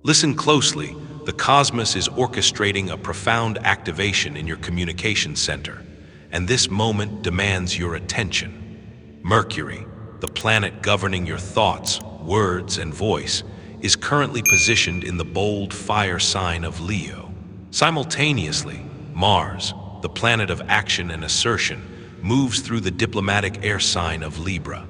Listen closely. The cosmos is orchestrating a profound activation in your communication center, and this moment demands your attention. Mercury, the planet governing your thoughts, words, and voice, is currently positioned in the bold fire sign of Leo. Simultaneously, Mars, the planet of action and assertion, moves through the diplomatic air sign of Libra.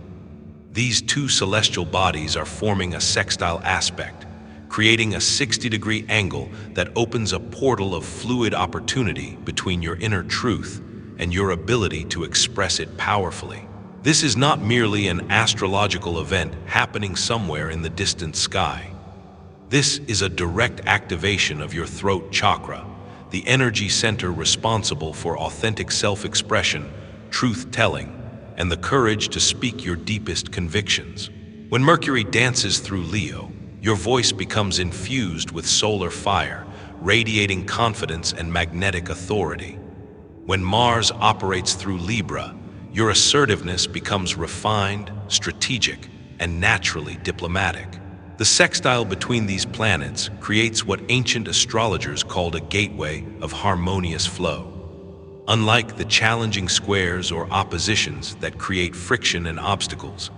These two celestial bodies are forming a sextile aspect, creating a 60-degree angle that opens a portal of fluid opportunity between your inner truth and your ability to express it powerfully. This is not merely an astrological event happening somewhere in the distant sky. This is a direct activation of your throat chakra, the energy center responsible for authentic self-expression, truth-telling, and the courage to speak your deepest convictions. When Mercury dances through Leo, your voice becomes infused with solar fire, radiating confidence and magnetic authority. When Mars operates through Libra, your assertiveness becomes refined, strategic, and naturally diplomatic. The sextile between these planets creates what ancient astrologers called a gateway of harmonious flow. Unlike the challenging squares or oppositions that create friction and obstacles,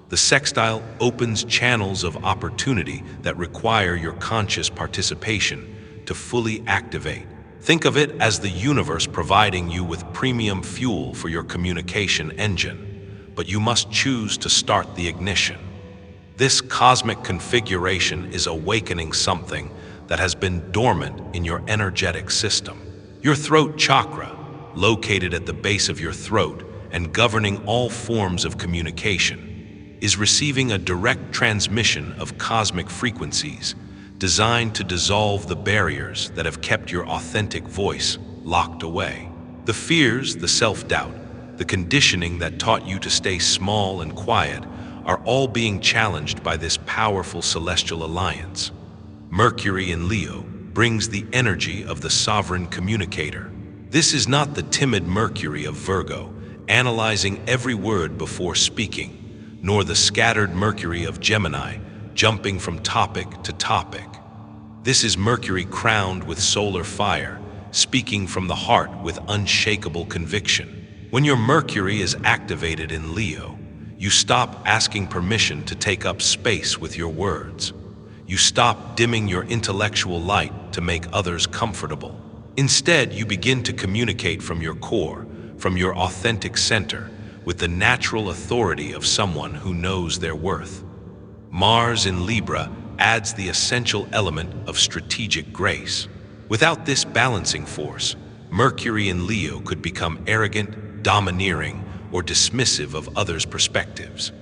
the sextile opens channels of opportunity that require your conscious participation to fully activate. Think of it as the universe providing you with premium fuel for your communication engine, but you must choose to start the ignition. This cosmic configuration is awakening something that has been dormant in your energetic system. Your throat chakra, located at the base of your throat and governing all forms of communication, is receiving a direct transmission of cosmic frequencies designed to dissolve the barriers that have kept your authentic voice locked away. The fears, the self-doubt, the conditioning that taught you to stay small and quiet are all being challenged by this powerful celestial alliance. Mercury in Leo brings the energy of the sovereign communicator. This is not the timid Mercury of Virgo, analyzing every word before speaking, nor the scattered Mercury of Gemini, jumping from topic to topic. This is Mercury crowned with solar fire, speaking from the heart with unshakable conviction. When your Mercury is activated in Leo, you stop asking permission to take up space with your words. You stop dimming your intellectual light to make others comfortable. Instead, you begin to communicate from your core, from your authentic center, with the natural authority of someone who knows their worth. Mars in Libra adds the essential element of strategic grace. Without this balancing force, Mercury in Leo could become arrogant, domineering, or dismissive of others' perspectives.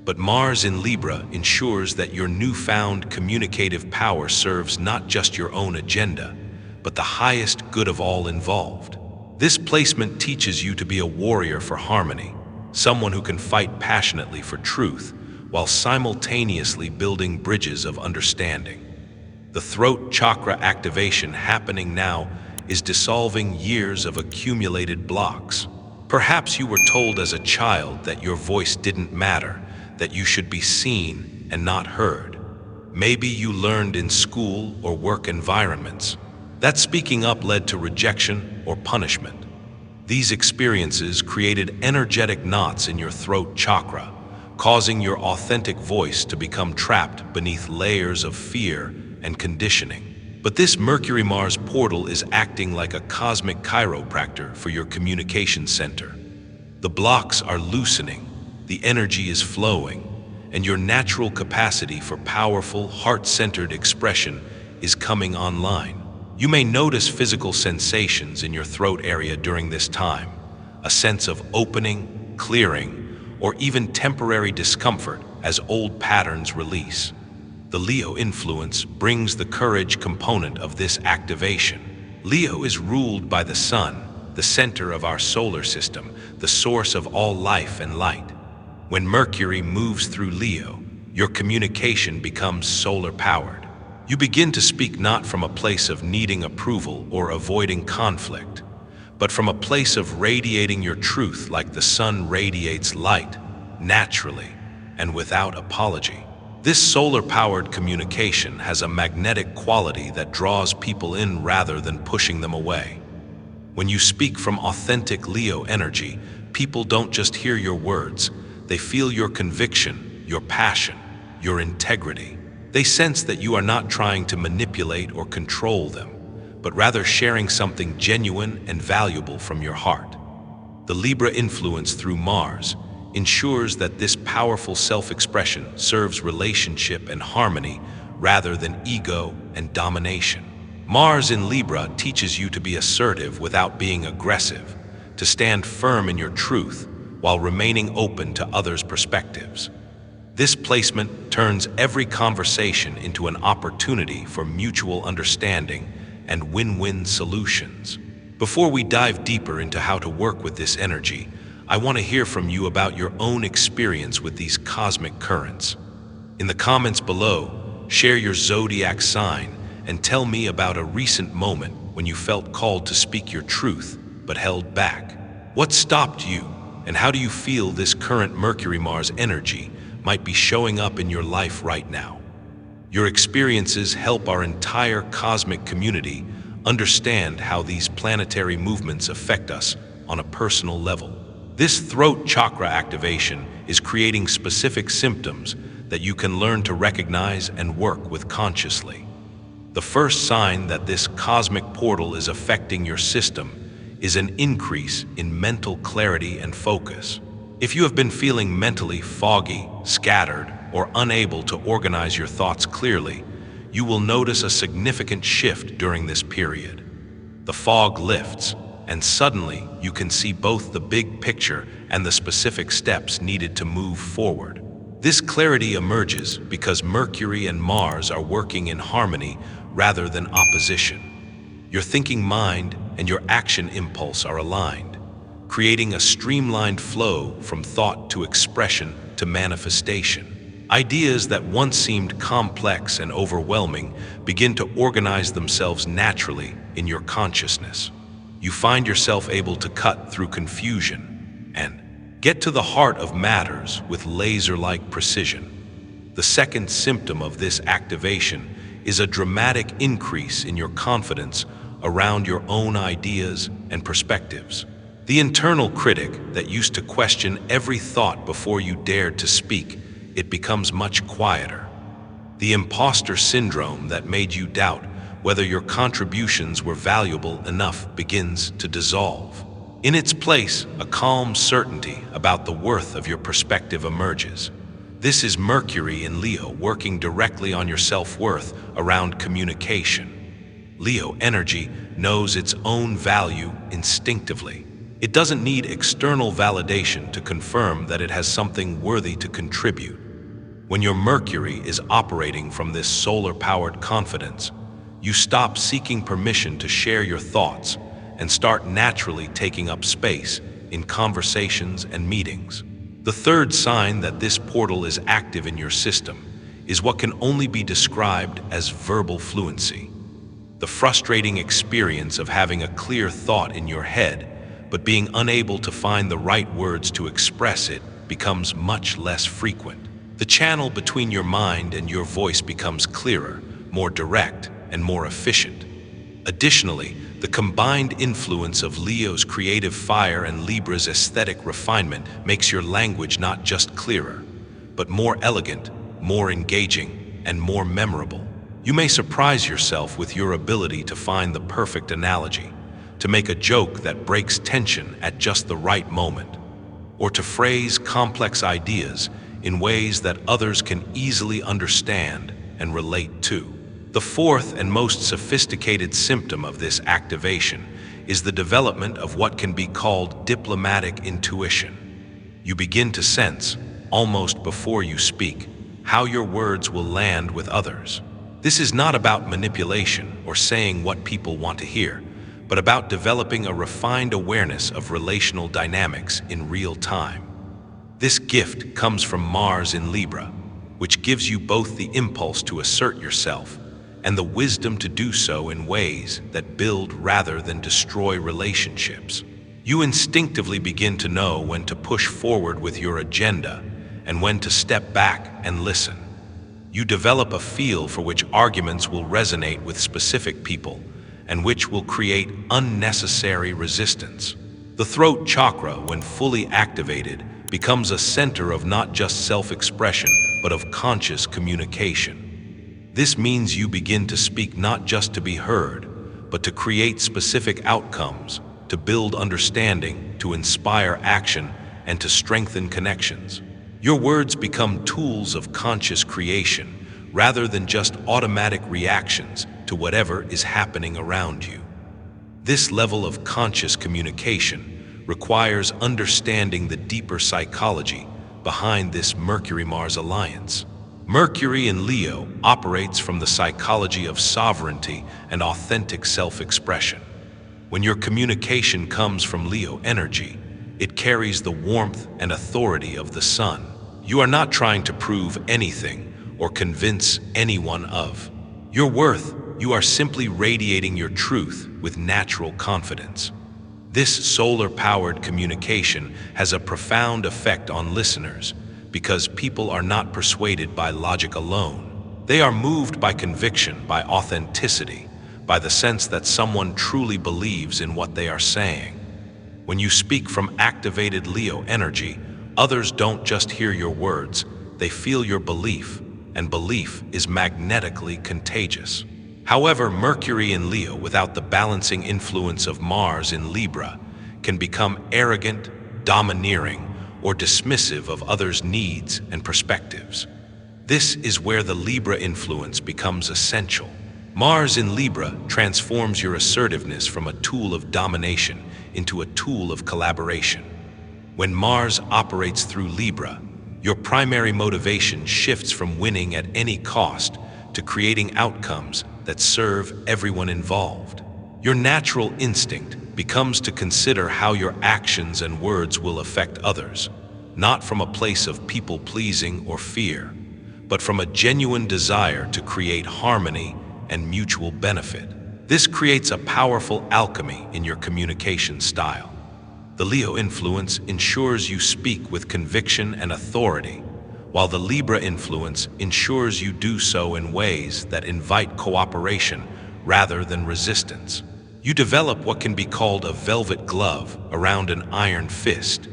But Mars in Libra ensures that your newfound communicative power serves not just your own agenda, but the highest good of all involved. This placement teaches you to be a warrior for harmony, someone who can fight passionately for truth while simultaneously building bridges of understanding. The throat chakra activation happening now is dissolving years of accumulated blocks. Perhaps you were told as a child that your voice didn't matter, that you should be seen and not heard. Maybe you learned in school or work environments that speaking up led to rejection or punishment. These experiences created energetic knots in your throat chakra, causing your authentic voice to become trapped beneath layers of fear and conditioning. But this Mercury-Mars portal is acting like a cosmic chiropractor for your communication center. The blocks are loosening, the energy is flowing, and your natural capacity for powerful, heart-centered expression is coming online. You may notice physical sensations in your throat area during this time, a sense of opening, clearing, or even temporary discomfort as old patterns release. The Leo influence brings the courage component of this activation. Leo is ruled by the sun, the center of our solar system, the source of all life and light. When Mercury moves through Leo, your communication becomes solar-powered. You begin to speak not from a place of needing approval or avoiding conflict, but from a place of radiating your truth like the sun radiates light, naturally and without apology. This solar-powered communication has a magnetic quality that draws people in rather than pushing them away. When you speak from authentic Leo energy, people don't just hear your words, they feel your conviction, your passion, your integrity. They sense that you are not trying to manipulate or control them, but rather sharing something genuine and valuable from your heart. The Libra influence through Mars ensures that this powerful self-expression serves relationship and harmony rather than ego and domination. Mars in Libra teaches you to be assertive without being aggressive, to stand firm in your truth while remaining open to others' perspectives. This placement turns every conversation into an opportunity for mutual understanding and win-win solutions. Before we dive deeper into how to work with this energy, I want to hear from you about your own experience with these cosmic currents. In the comments below, share your zodiac sign and tell me about a recent moment when you felt called to speak your truth but held back. What stopped you, and how do you feel this current Mercury-Mars energy might be showing up in your life right now? Your experiences help our entire cosmic community understand how these planetary movements affect us on a personal level. This throat chakra activation is creating specific symptoms that you can learn to recognize and work with consciously. The first sign that this cosmic portal is affecting your system is an increase in mental clarity and focus. If you have been feeling mentally foggy, scattered, or unable to organize your thoughts clearly, you will notice a significant shift during this period. The fog lifts, and suddenly you can see both the big picture and the specific steps needed to move forward. This clarity emerges because Mercury and Mars are working in harmony rather than opposition. Your thinking mind and your action impulse are aligned, creating a streamlined flow from thought to expression to manifestation. Ideas that once seemed complex and overwhelming begin to organize themselves naturally in your consciousness. You find yourself able to cut through confusion and get to the heart of matters with laser-like precision. The second symptom of this activation is a dramatic increase in your confidence around your own ideas and perspectives. The internal critic that used to question every thought before you dared to speak, it becomes much quieter. The imposter syndrome that made you doubt whether your contributions were valuable enough begins to dissolve. In its place, a calm certainty about the worth of your perspective emerges. This is Mercury in Leo working directly on your self-worth around communication. Leo energy knows its own value instinctively. It doesn't need external validation to confirm that it has something worthy to contribute. When your Mercury is operating from this solar-powered confidence, you stop seeking permission to share your thoughts and start naturally taking up space in conversations and meetings. The third sign that this portal is active in your system is what can only be described as verbal fluency. The frustrating experience of having a clear thought in your head, but being unable to find the right words to express it becomes much less frequent. The channel between your mind and your voice becomes clearer, more direct, and more efficient. Additionally, the combined influence of Leo's creative fire and Libra's aesthetic refinement makes your language not just clearer, but more elegant, more engaging, and more memorable. You may surprise yourself with your ability to find the perfect analogy, to make a joke that breaks tension at just the right moment, or to phrase complex ideas in ways that others can easily understand and relate to. The fourth and most sophisticated symptom of this activation is the development of what can be called diplomatic intuition. You begin to sense, almost before you speak, how your words will land with others. This is not about manipulation or saying what people want to hear, but about developing a refined awareness of relational dynamics in real time. This gift comes from Mars in Libra, which gives you both the impulse to assert yourself and the wisdom to do so in ways that build rather than destroy relationships. You instinctively begin to know when to push forward with your agenda and when to step back and listen. You develop a feel for which arguments will resonate with specific people and which will create unnecessary resistance. The throat chakra, when fully activated, becomes a center of not just self-expression, but of conscious communication. This means you begin to speak not just to be heard, but to create specific outcomes, to build understanding, to inspire action, and to strengthen connections. Your words become tools of conscious creation, rather than just automatic reactions to whatever is happening around you. This level of conscious communication requires understanding the deeper psychology behind this Mercury-Mars alliance. Mercury in Leo operates from the psychology of sovereignty and authentic self-expression. When your communication comes from Leo energy, it carries the warmth and authority of the sun. You are not trying to prove anything or convince anyone of your worth. You are simply radiating your truth with natural confidence. This solar-powered communication has a profound effect on listeners because people are not persuaded by logic alone. They are moved by conviction, by authenticity, by the sense that someone truly believes in what they are saying. When you speak from activated Leo energy, others don't just hear your words, they feel your belief, and belief is magnetically contagious. However, Mercury in Leo without the balancing influence of Mars in Libra can become arrogant, domineering, or dismissive of others' needs and perspectives. This is where the Libra influence becomes essential. Mars in Libra transforms your assertiveness from a tool of domination into a tool of collaboration. When Mars operates through Libra, your primary motivation shifts from winning at any cost to creating outcomes that serve everyone involved. Your natural instinct becomes to consider how your actions and words will affect others, not from a place of people-pleasing or fear, but from a genuine desire to create harmony and mutual benefit. This creates a powerful alchemy in your communication style. The Leo influence ensures you speak with conviction and authority, while the Libra influence ensures you do so in ways that invite cooperation rather than resistance. You develop what can be called a velvet glove around an iron fist,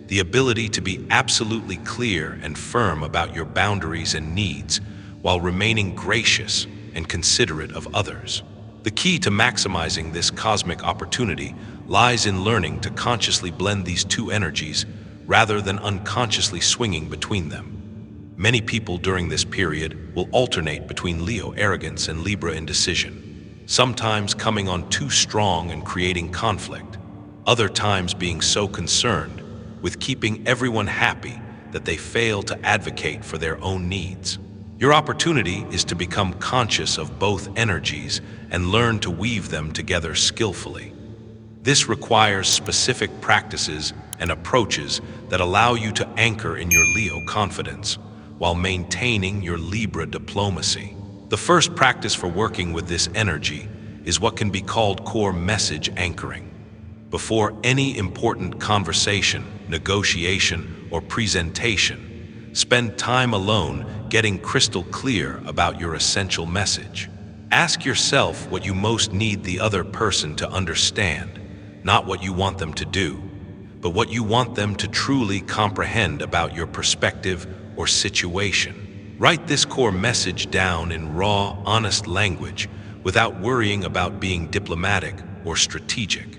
the ability to be absolutely clear and firm about your boundaries and needs while remaining gracious and considerate of others. The key to maximizing this cosmic opportunity lies in learning to consciously blend these two energies rather than unconsciously swinging between them. Many people during this period will alternate between Leo arrogance and Libra indecision, sometimes coming on too strong and creating conflict, other times being so concerned with keeping everyone happy that they fail to advocate for their own needs. Your opportunity is to become conscious of both energies and learn to weave them together skillfully. This requires specific practices and approaches that allow you to anchor in your Leo confidence while maintaining your Libra diplomacy. The first practice for working with this energy is what can be called core message anchoring. Before any important conversation, negotiation, or presentation, spend time alone getting crystal clear about your essential message. Ask yourself what you most need the other person to understand, not what you want them to do, but what you want them to truly comprehend about your perspective or situation. Write this core message down in raw, honest language without worrying about being diplomatic or strategic.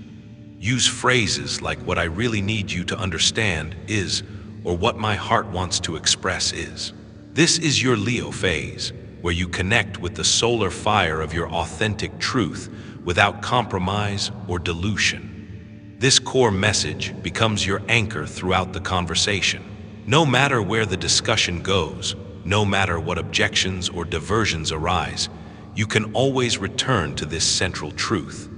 Use phrases like "what I really need you to understand is," or "what my heart wants to express is." This is your Leo phase, where you connect with the solar fire of your authentic truth without compromise or dilution. This core message becomes your anchor throughout the conversation. No matter where the discussion goes, no matter what objections or diversions arise, you can always return to this central truth.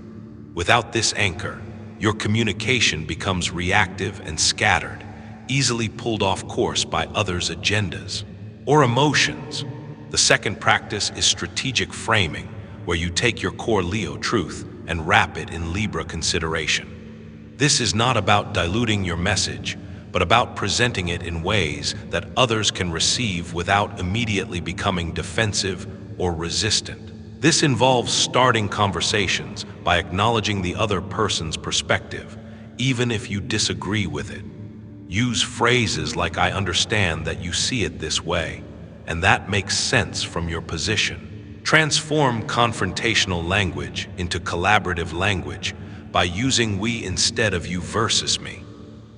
Without this anchor, your communication becomes reactive and scattered, easily pulled off course by others' agendas or emotions. The second practice is strategic framing, where you take your core Leo truth and wrap it in Libra consideration. This is not about diluting your message, but about presenting it in ways that others can receive without immediately becoming defensive or resistant. This involves starting conversations by acknowledging the other person's perspective, even if you disagree with it. Use phrases like "I understand that you see it this way, and that makes sense from your position." Transform confrontational language into collaborative language by using "we" instead of "you" versus "me."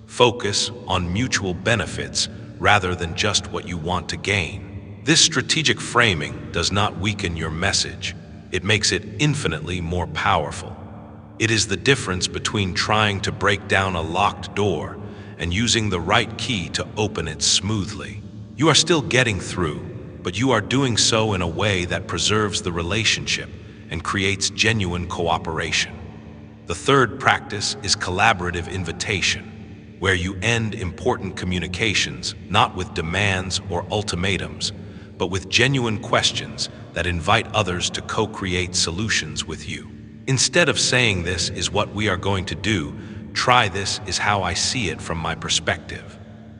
Focus on mutual benefits rather than just what you want to gain. This strategic framing does not weaken your message. It makes it infinitely more powerful. It is the difference between trying to break down a locked door and using the right key to open it smoothly. You are still getting through, but you are doing so in a way that preserves the relationship and creates genuine cooperation. The third practice is collaborative invitation, where you end important communications not with demands or ultimatums, but with genuine questions that invite others to co-create solutions with you. Instead of saying "this is what we are going to do," try "this is how I see it from my perspective.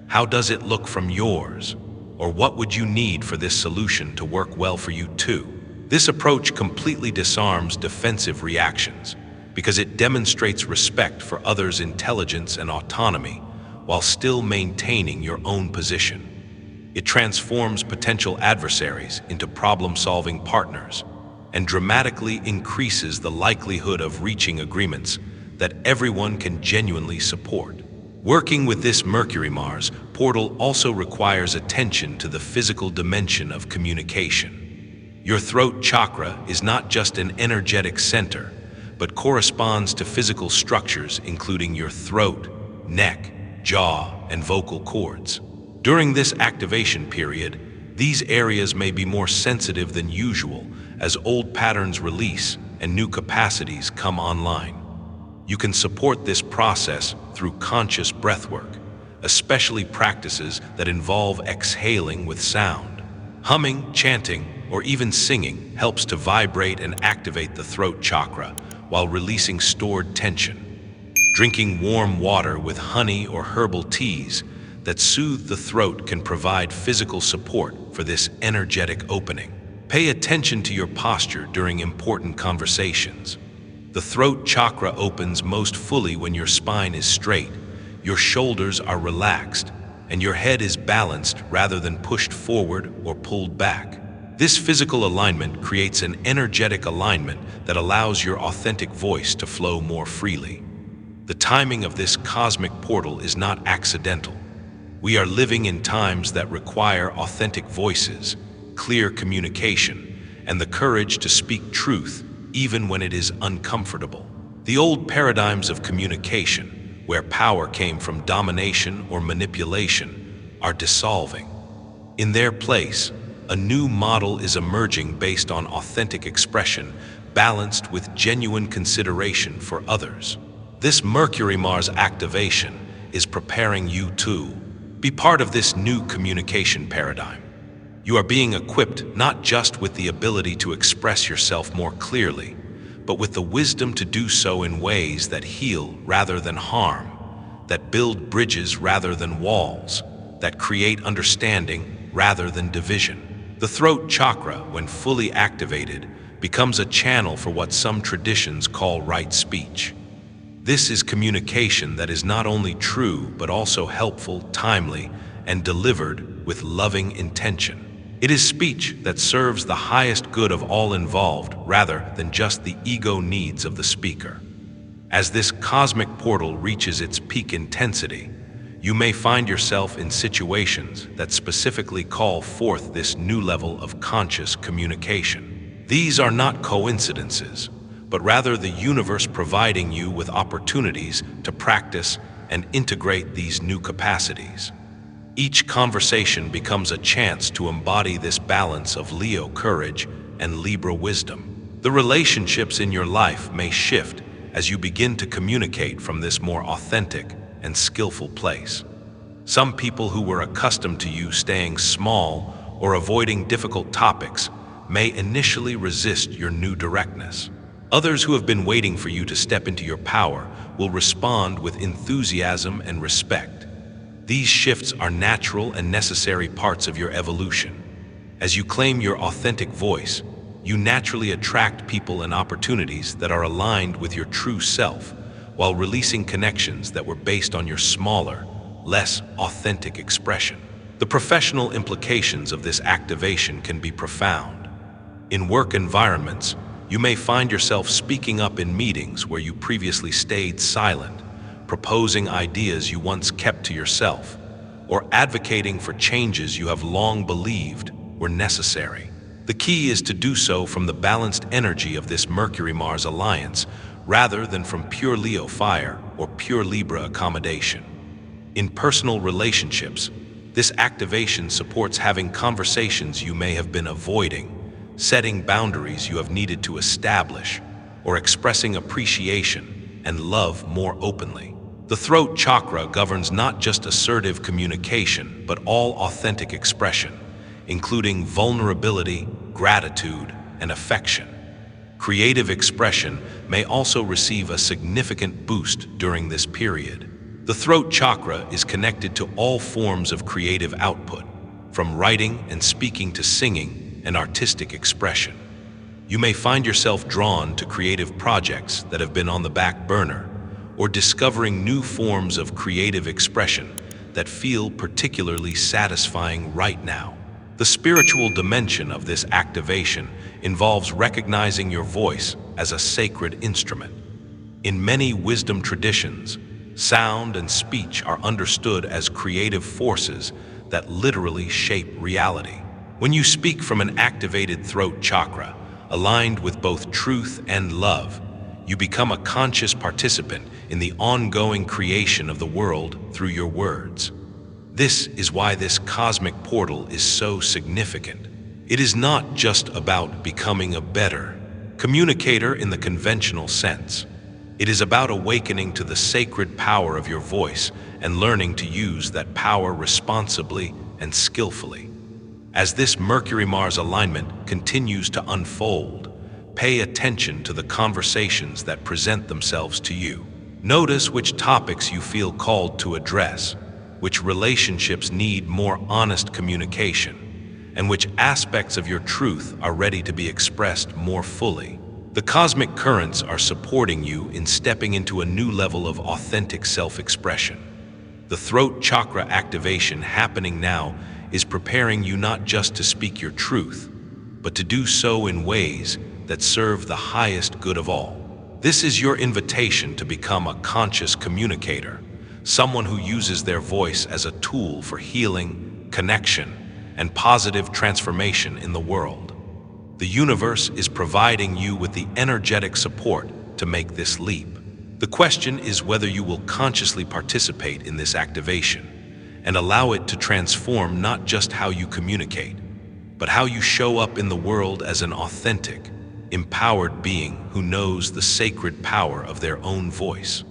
How does it look from yours? Or what would you need for this solution to work well for you too?" This approach completely disarms defensive reactions because it demonstrates respect for others' intelligence and autonomy while still maintaining your own position. It transforms potential adversaries into problem-solving partners and dramatically increases the likelihood of reaching agreements that everyone can genuinely support. Working with this Mercury-Mars portal also requires attention to the physical dimension of communication. Your throat chakra is not just an energetic center, but corresponds to physical structures including your throat, neck, jaw, and vocal cords. During this activation period, these areas may be more sensitive than usual as old patterns release and new capacities come online. You can support this process through conscious breathwork, especially practices that involve exhaling with sound. Humming, chanting, or even singing helps to vibrate and activate the throat chakra while releasing stored tension. Drinking warm water with honey or herbal teas that soothe the throat can provide physical support for this energetic opening. Pay attention to your posture during important conversations. The throat chakra opens most fully when your spine is straight, your shoulders are relaxed, and your head is balanced rather than pushed forward or pulled back. This physical alignment creates an energetic alignment that allows your authentic voice to flow more freely. The timing of this cosmic portal is not accidental. We are living in times that require authentic voices, clear communication, and the courage to speak truth even when it is uncomfortable. The old paradigms of communication, where power came from domination or manipulation, are dissolving. In their place, a new model is emerging based on authentic expression, balanced with genuine consideration for others. This Mercury-Mars activation is preparing you to be part of this new communication paradigm. You are being equipped not just with the ability to express yourself more clearly, but with the wisdom to do so in ways that heal rather than harm, that build bridges rather than walls, that create understanding rather than division. The throat chakra, when fully activated, becomes a channel for what some traditions call right speech. This is communication that is not only true, but also helpful, timely, and delivered with loving intention. It is speech that serves the highest good of all involved rather than just the ego needs of the speaker. As this cosmic portal reaches its peak intensity, you may find yourself in situations that specifically call forth this new level of conscious communication. These are not coincidences, but rather the universe providing you with opportunities to practice and integrate these new capacities. Each conversation becomes a chance to embody this balance of Leo courage and Libra wisdom. The relationships in your life may shift as you begin to communicate from this more authentic and skillful place. Some people who were accustomed to you staying small or avoiding difficult topics may initially resist your new directness. Others who have been waiting for you to step into your power will respond with enthusiasm and respect. These shifts are natural and necessary parts of your evolution. As you claim your authentic voice, you naturally attract people and opportunities that are aligned with your true self, while releasing connections that were based on your smaller, less authentic expression. The professional implications of this activation can be profound. In work environments, you may find yourself speaking up in meetings where you previously stayed silent, proposing ideas you once kept to yourself, or advocating for changes you have long believed were necessary. The key is to do so from the balanced energy of this Mercury-Mars alliance, rather than from pure Leo fire or pure Libra accommodation. In personal relationships, this activation supports having conversations you may have been avoiding, setting boundaries you have needed to establish, or expressing appreciation and love more openly. The throat chakra governs not just assertive communication, but all authentic expression, including vulnerability, gratitude, and affection. Creative expression may also receive a significant boost during this period. The throat chakra is connected to all forms of creative output, from writing and speaking to singing and artistic expression. You may find yourself drawn to creative projects that have been on the back burner, or discovering new forms of creative expression that feel particularly satisfying right now. The spiritual dimension of this activation involves recognizing your voice as a sacred instrument. In many wisdom traditions, sound and speech are understood as creative forces that literally shape reality. When you speak from an activated throat chakra, aligned with both truth and love, you become a conscious participant in the ongoing creation of the world through your words. This is why this cosmic portal is so significant. It is not just about becoming a better communicator in the conventional sense. It is about awakening to the sacred power of your voice and learning to use that power responsibly and skillfully. As this Mercury-Mars alignment continues to unfold, pay attention to the conversations that present themselves to you. Notice which topics you feel called to address, which relationships need more honest communication, and which aspects of your truth are ready to be expressed more fully. The cosmic currents are supporting you in stepping into a new level of authentic self-expression. The throat chakra activation happening now is preparing you not just to speak your truth, but to do so in ways that serve the highest good of all. This is your invitation to become a conscious communicator, someone who uses their voice as a tool for healing, connection, and positive transformation in the world. The universe is providing you with the energetic support to make this leap. The question is whether you will consciously participate in this activation and allow it to transform not just how you communicate, but how you show up in the world as an authentic, empowered being who knows the sacred power of their own voice.